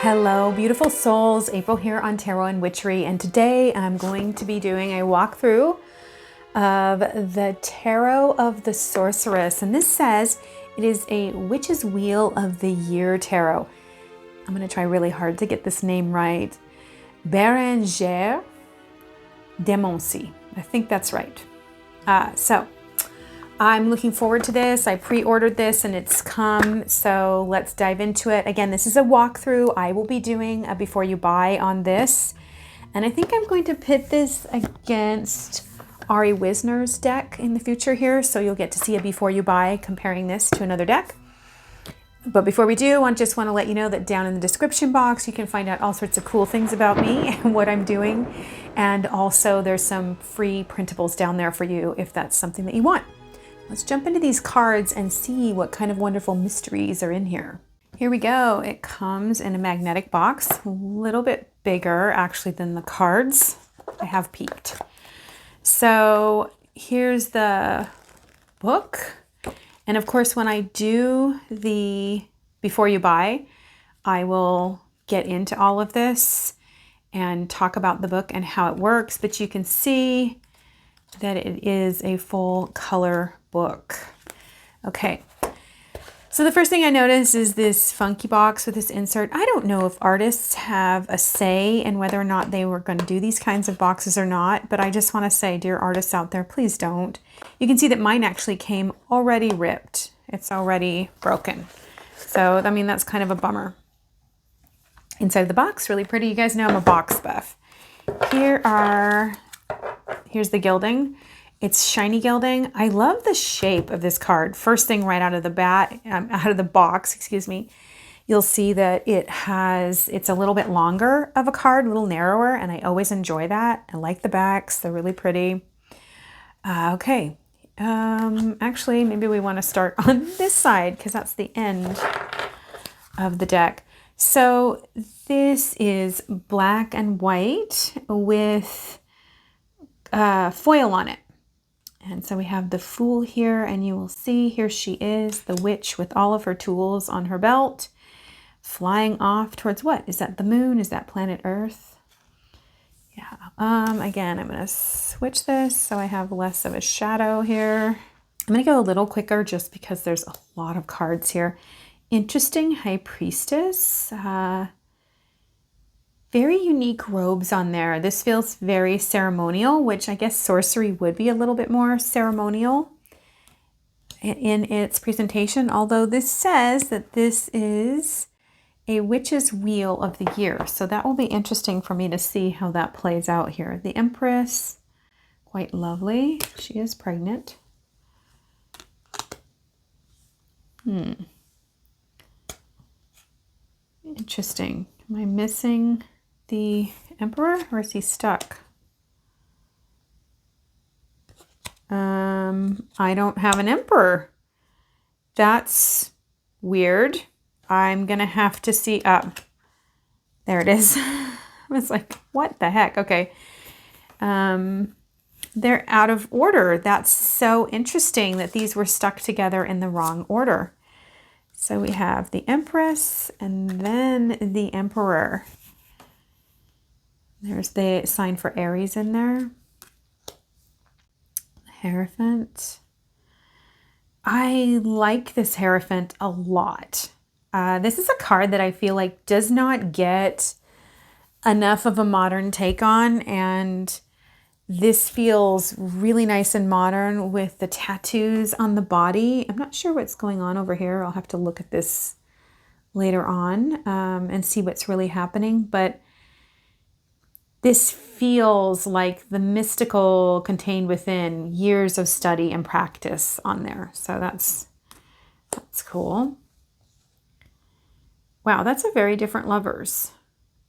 Hello, beautiful souls. April here on Tarot and Witchery, and today I'm going to be doing a walkthrough of the Tarot of the Sorceress, and this says it is a Witch's Wheel of the Year Tarot. I'm going to try really hard to get this name right. Bérengère de Moncy. I think that's right. So I'm looking forward to this. I pre-ordered this and it's come, so let's dive into it. Again, this is a walkthrough. I will be doing a before you buy on this. And I think I'm going to pit this against Ari Wisner's deck in the future here, so you'll get to see a before you buy comparing this to another deck. But before we do, I just want to let you know that down in the description box, you can find out all sorts of cool things about me and what I'm doing. And also there's some free printables down there for you if that's something that you want. Let's jump into these cards and see what kind of wonderful mysteries are in here. Here we go. It comes in a magnetic box, a little bit bigger actually than the cards. I have peeked. So here's the book. And of course, when I do the before you buy, I will get into all of this and talk about the book and how it works, but you can see that it is a full color book. Okay, so the first thing I noticed is this funky box with this insert. I don't know if artists have a say in whether or not they were going to do these kinds of boxes or not, but I just want to say, dear artists out there, please don't. You can see that mine actually came already ripped. It's already broken. So, I mean, that's kind of a bummer. Inside of the box, really pretty. You guys know I'm a box buff. Here's the gilding. It's shiny gilding. I love the shape of this card. First thing right out of the box, excuse me, you'll see that it's a little bit longer of a card, a little narrower, and I always enjoy that. I like the backs. They're really pretty. Okay. Actually, maybe we want to start on this side because that's the end of the deck. So this is black and white with foil on it. And so we have the Fool here, and you will see here she is, the witch with all of her tools on her belt, flying off towards what? Is that the moon? Is that planet Earth? Yeah. Again, I'm going to switch this so I have less of a shadow here. I'm going to go a little quicker just because there's a lot of cards here. Interesting High Priestess. Very unique robes on there. This feels very ceremonial, which I guess sorcery would be a little bit more ceremonial in its presentation, although this says that this is a Witch's Wheel of the Year. So that will be interesting for me to see how that plays out here. The Empress, quite lovely. She is pregnant. Interesting. Am I missing the Emperor, or is he stuck? I don't have an Emperor. That's weird. I'm gonna have to see up. There it is. I was like, what the heck? Okay. They're out of order. That's so interesting that these were stuck together in the wrong order. So we have the Empress and then the Emperor. There's the sign for Aries in there. Hierophant. I like this Hierophant a lot. This is a card that I feel like does not get enough of a modern take on, and this feels really nice and modern with the tattoos on the body. I'm not sure what's going on over here. I'll have to look at this later on and see what's really happening, but this feels like the mystical contained within years of study and practice on there. So that's cool. Wow, that's a very different Lovers.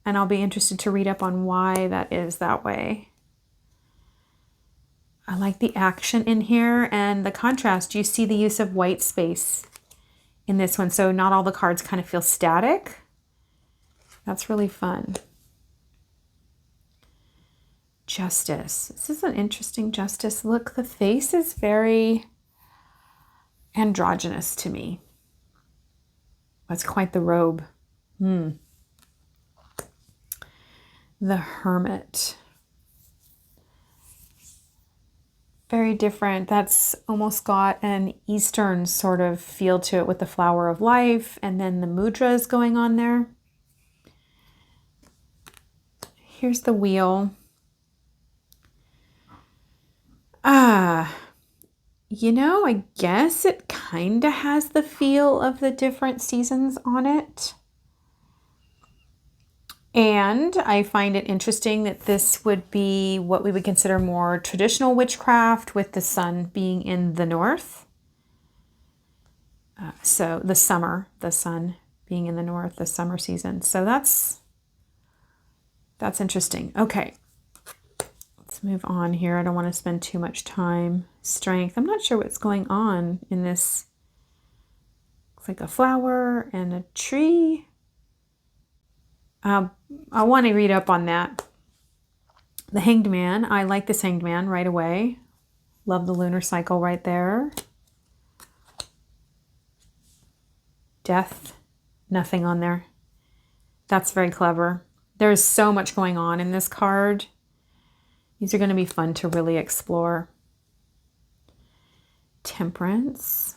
And I'll be interested to read up on why that is that way. I like the action in here and the contrast. You see the use of white space in this one. So not all the cards kind of feel static. That's really fun. Justice. This is an interesting Justice look. The face is very androgynous to me. That's quite the robe. the Hermit. Very different. That's almost got an Eastern sort of feel to it with the Flower of Life and then the mudras going on there. Here's the Wheel. You know, I guess it kind of has the feel of the different seasons on it. And I find it interesting that this would be what we would consider more traditional witchcraft, with the sun being in the north. So the summer, the sun being in the north, the summer season. So that's interesting. Okay, let's move on here. I don't want to spend too much time. Strength. I'm not sure what's going on in this. Looks like a flower and a tree. I want to read up on that. The Hanged Man. I like this Hanged Man right away. Love the lunar cycle right there. Death. Nothing on there. That's very clever. There's so much going on in this card. These are going to be fun to really explore. Temperance.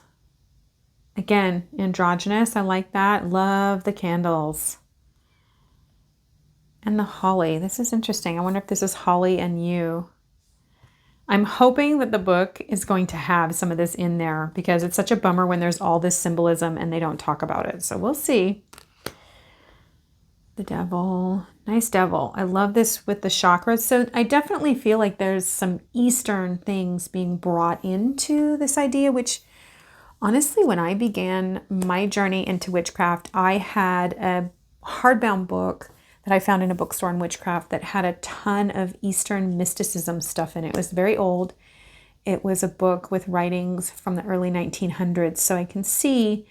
Again, androgynous. I like that. Love the candles. And the holly. This is interesting. I wonder if this is holly and you. I'm hoping that the book is going to have some of this in there, because it's such a bummer when there's all this symbolism and they don't talk about it. So we'll see. The Devil. Nice devil. I love this with the chakras. So I definitely feel like there's some Eastern things being brought into this idea, which honestly, when I began my journey into witchcraft, I had a hardbound book that I found in a bookstore in witchcraft that had a ton of Eastern mysticism stuff in it. It was very old. It was a book with writings from the early 1900s. So I can see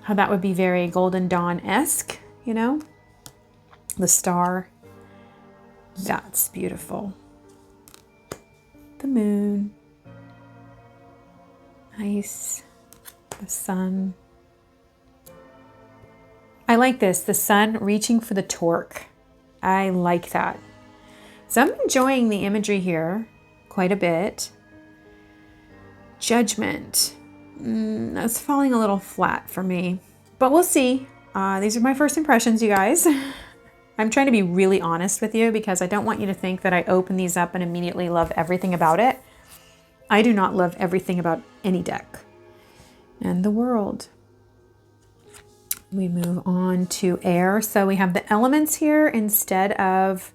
how that would be very Golden Dawn-esque, you know? The star. That's beautiful. The moon. Nice. The sun. I like this, the sun reaching for the torque. I like that. So I'm enjoying the imagery here quite a bit. Judgment. That's falling a little flat for me, but we'll see. These are my first impressions, you guys. I'm trying to be really honest with you, because I don't want you to think that I open these up and immediately love everything about it. I do not love everything about any deck. And the World. We move on to air. So we have the elements here instead of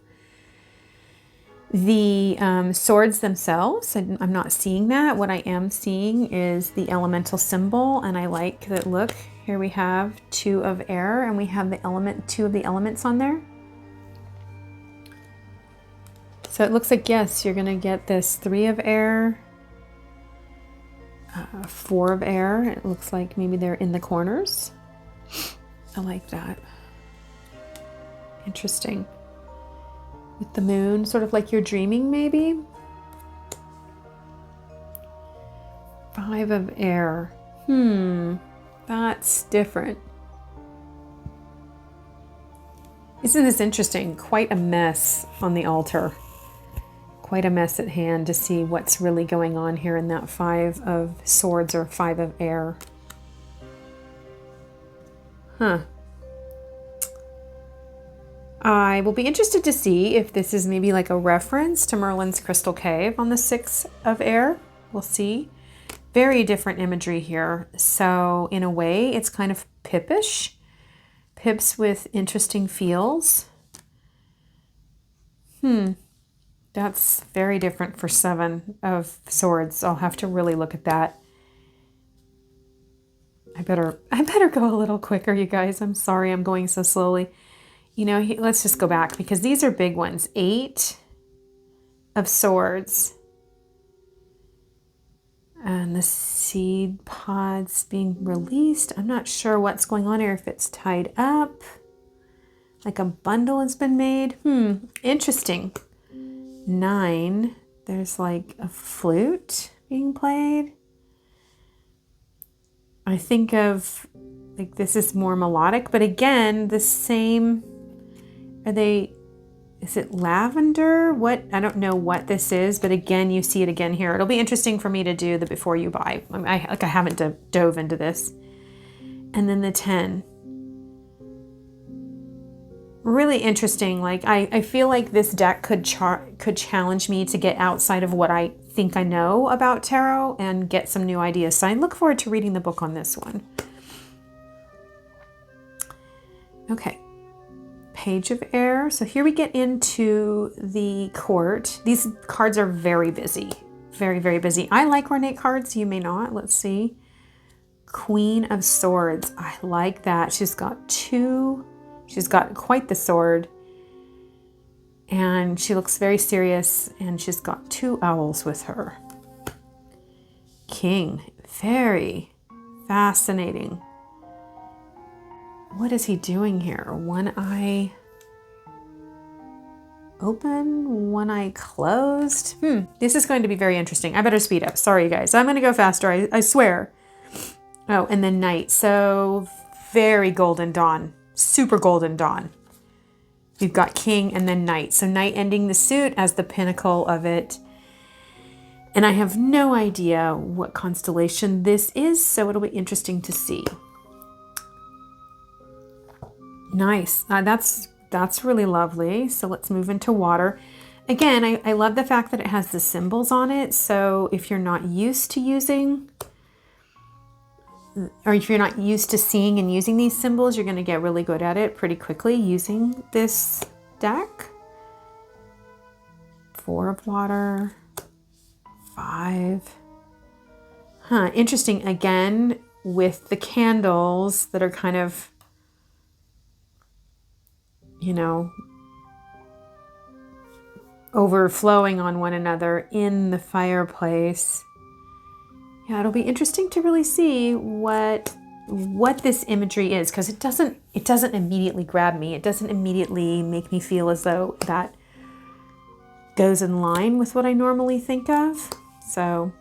the swords themselves. I'm not seeing that. What I am seeing is the elemental symbol, and I like that. Look, here we have 2 of air, and we have the 2 of the elements on there. So it looks like, yes, you're going to get this 3 of air, 4 of air. It looks like maybe they're in the corners. I like that. Interesting. With the moon, sort of like you're dreaming, maybe. 5 of air. That's different. Isn't this interesting? Quite a mess on the altar. Quite a mess at hand to see what's really going on here in that 5 of swords or 5 of air. I will be interested to see if this is maybe like a reference to Merlin's Crystal Cave on the 6 of air. We'll see. Very different imagery here. So in a way, it's kind of Pippish. Pips with interesting feels. That's very different for 7 of swords. I'll have to really look at that. I better go a little quicker, you guys. I'm sorry I'm going so slowly. You know, let's just go back, because these are big ones. 8 of swords. And the seed pods being released. I'm not sure what's going on here, if it's tied up. Like a bundle has been made. Interesting. 9. There's like a flute being played. I think of, like, this is more melodic, but again, the same, are they is it lavender? What? I don't know what this is, but again, you see it again here. It'll be interesting for me to do the before you buy. I haven't dove into this. And then the 10. Really interesting. Like I feel like this deck could challenge me to get outside of what I think I know about tarot and get some new ideas. So I look forward to reading the book on this one. Okay. Page of Air. So here we get into the court. These cards are very busy. Very, very busy. I like ornate cards. You may not. Let's see. Queen of Swords. I like that. She's got quite the sword. And she looks very serious. And she's got 2 owls with her. King. Very fascinating. What is he doing here? One eye open, one eye closed. This is going to be very interesting. I better speed up. Sorry, guys. I'm going to go faster. I swear. Oh, and then night. So very golden dawn. Super golden dawn. You've got king and then night. So night ending the suit as the pinnacle of it. And I have no idea what constellation this is, so it'll be interesting to see. Nice. That's really lovely. So let's move into water. Again, I love the fact that it has the symbols on it. So if you're not used to using, or if you're not used to seeing and using these symbols, you're going to get really good at it pretty quickly using this deck. 4 of water, 5. Interesting. Again, with the candles that are kind of, you know, overflowing on one another in the fireplace. Yeah, it'll be interesting to really see what this imagery is, because it doesn't immediately grab me. It doesn't immediately make me feel as though that goes in line with what I normally think of. So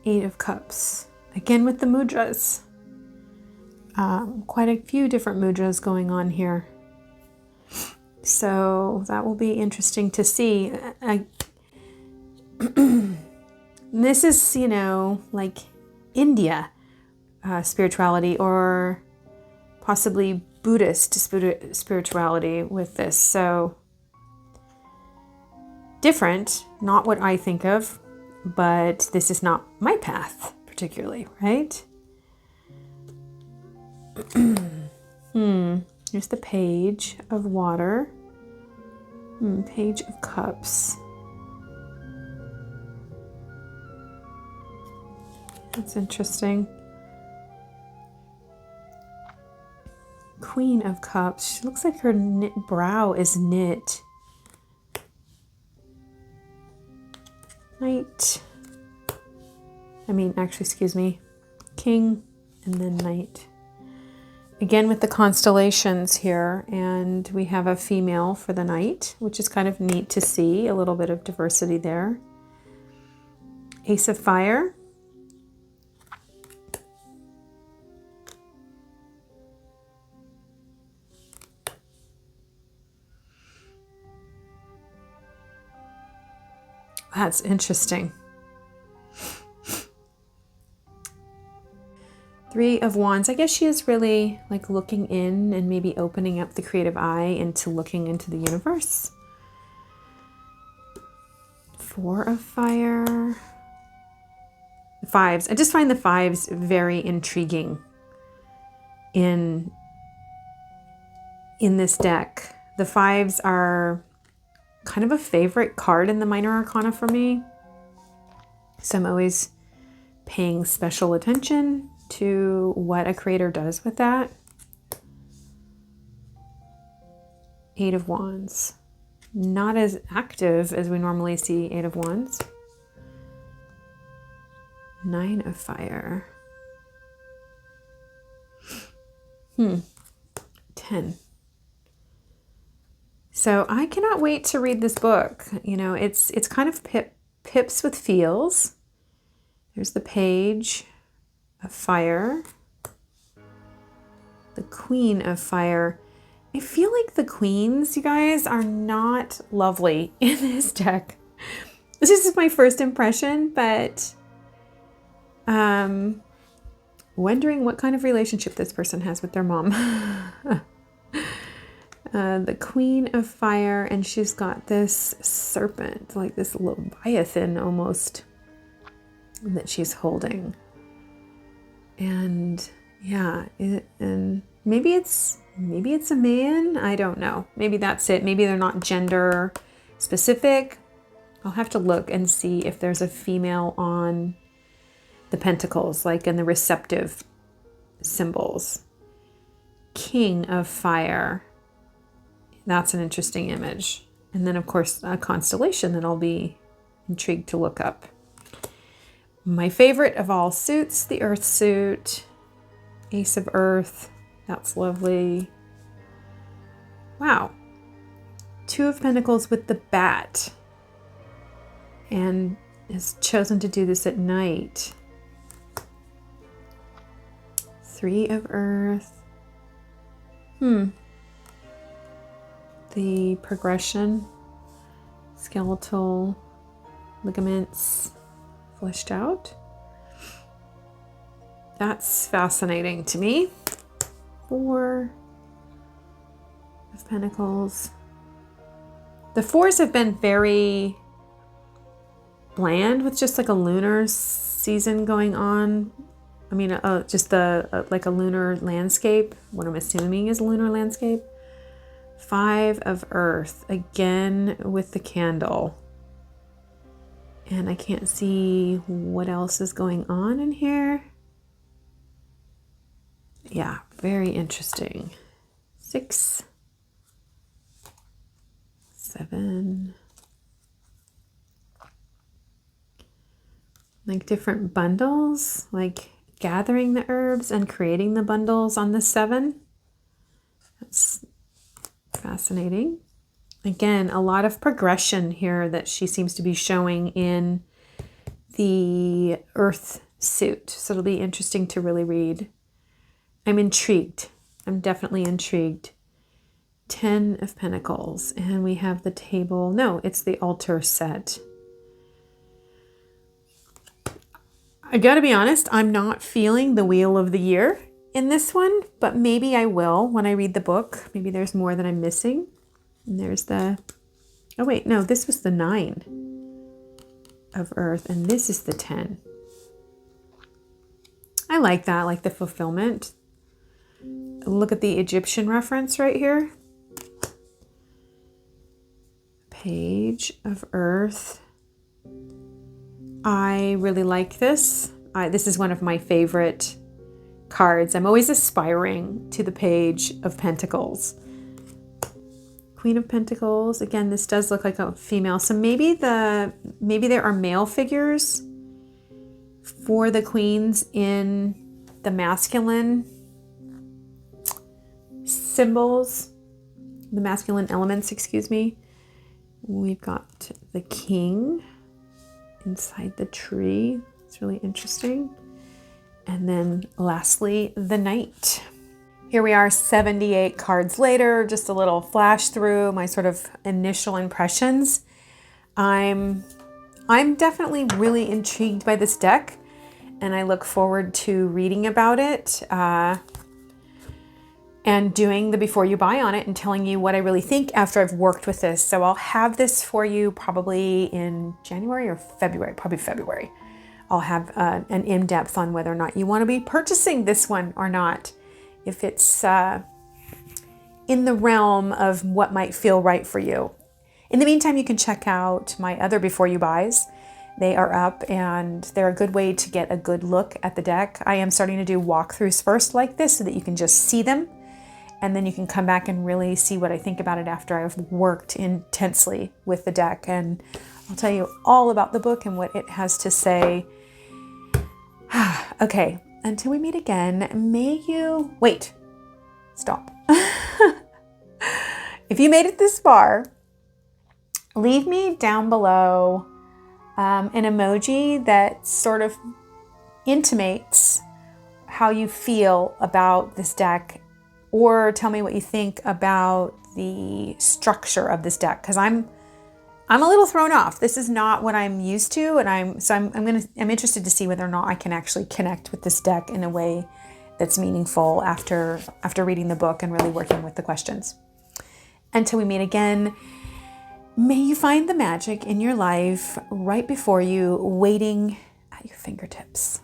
Eight of Cups. Again with the mudras. Quite a few different mudras going on here. So that will be interesting to see. This is, you know, like India spirituality, or possibly Buddhist spirituality with this. So different, not what I think of, but this is not my path particularly, right? Here's the Page of Water. Page of Cups. That's interesting. Queen of Cups. She looks like her brow is knit. Knight. Excuse me. King and then Knight. Again with the constellations here, and we have a female for the Knight, which is kind of neat to see. A little bit of diversity there. Ace of Fire. That's interesting. 3 of Wands. I guess she is really like looking in and maybe opening up the creative eye into looking into the universe. 4 of Fire. The 5s. I just find the 5s very intriguing in this deck. The 5s are kind of a favorite card in the Minor Arcana for me. So I'm always paying special attention to what a creator does with that. 8 of Wands. Not as active as we normally see 8 of Wands. 9 of Fire. 10. So I cannot wait to read this book. You know, it's kind of pips with feels. There's the Page of Fire. the Queen of Fire. I feel like the queens, you guys, are not lovely in this deck. This is my first impression, but wondering what kind of relationship this person has with their mom. The Queen of Fire, and she's got this serpent, like this leviathan almost, that she's holding. And yeah, and maybe it's a man. I don't know. Maybe that's it. Maybe they're not gender specific. I'll have to look and see if there's a female on the pentacles, like in the receptive symbols. King of Fire. That's an interesting image. And then, of course, a constellation that I'll be intrigued to look up. My favorite of all suits, the Earth suit. Ace of Earth. That's lovely. Wow. Two of Pentacles with the bat. And has chosen to do this at night. Three of Earth. The progression. Skeletal ligaments fleshed out. That's fascinating to me. Four of Pentacles. The fours have been very bland with just like a lunar season going on. I mean, just like a lunar landscape. What I'm assuming is a lunar landscape. Five of Earth, again with the candle. And I can't see what else is going on in here. Yeah, very interesting. 6, 7. Like different bundles, like gathering the herbs and creating the bundles on the 7. That's fascinating. Again, a lot of progression here that she seems to be showing in the Earth suit. So it'll be interesting to really read. I'm intrigued. I'm definitely intrigued. 10 of Pentacles. And we have the table. No, it's the altar set. I gotta be honest, I'm not feeling the Wheel of the Year in this one, but maybe I will when I read the book. Maybe there's more that I'm missing. And there's the, oh wait, no, this was the 9 of Earth, and this is the 10. I like that, I like the fulfillment. Look at the Egyptian reference right here. Page of Earth. I really like this. This is one of my favorite cards. I'm always aspiring to the Page of Pentacles. Queen of Pentacles. Again, this does look like a female. So maybe there are male figures for the queens in the masculine symbols, the masculine elements, excuse me. We've got the king inside the tree. It's really interesting. And then lastly, the knight. Here we are 78 cards later, just a little flash through my sort of initial impressions. I'm definitely really intrigued by this deck, and I look forward to reading about it and doing the before you buy on it and telling you what I really think after I've worked with this. So I'll have this for you probably in January or February, probably February. I'll have an in-depth on whether or not you want to be purchasing this one or not. If it's in the realm of what might feel right for you. In the meantime, you can check out my other Before You Buys. They are up and they're a good way to get a good look at the deck. I am starting to do walkthroughs first like this so that you can just see them. And then you can come back and really see what I think about it after I've worked intensely with the deck. And I'll tell you all about the book and what it has to say. Okay. Until we meet again, may you... Wait. Stop. If you made it this far, leave me down below an emoji that sort of intimates how you feel about this deck or tell me what you think about the structure of this deck, because I'm a little thrown off. This is not what I'm used to, and I'm interested to see whether or not I can actually connect with this deck in a way that's meaningful after reading the book and really working with the questions. Until we meet again, may you find the magic in your life right before you, waiting at your fingertips.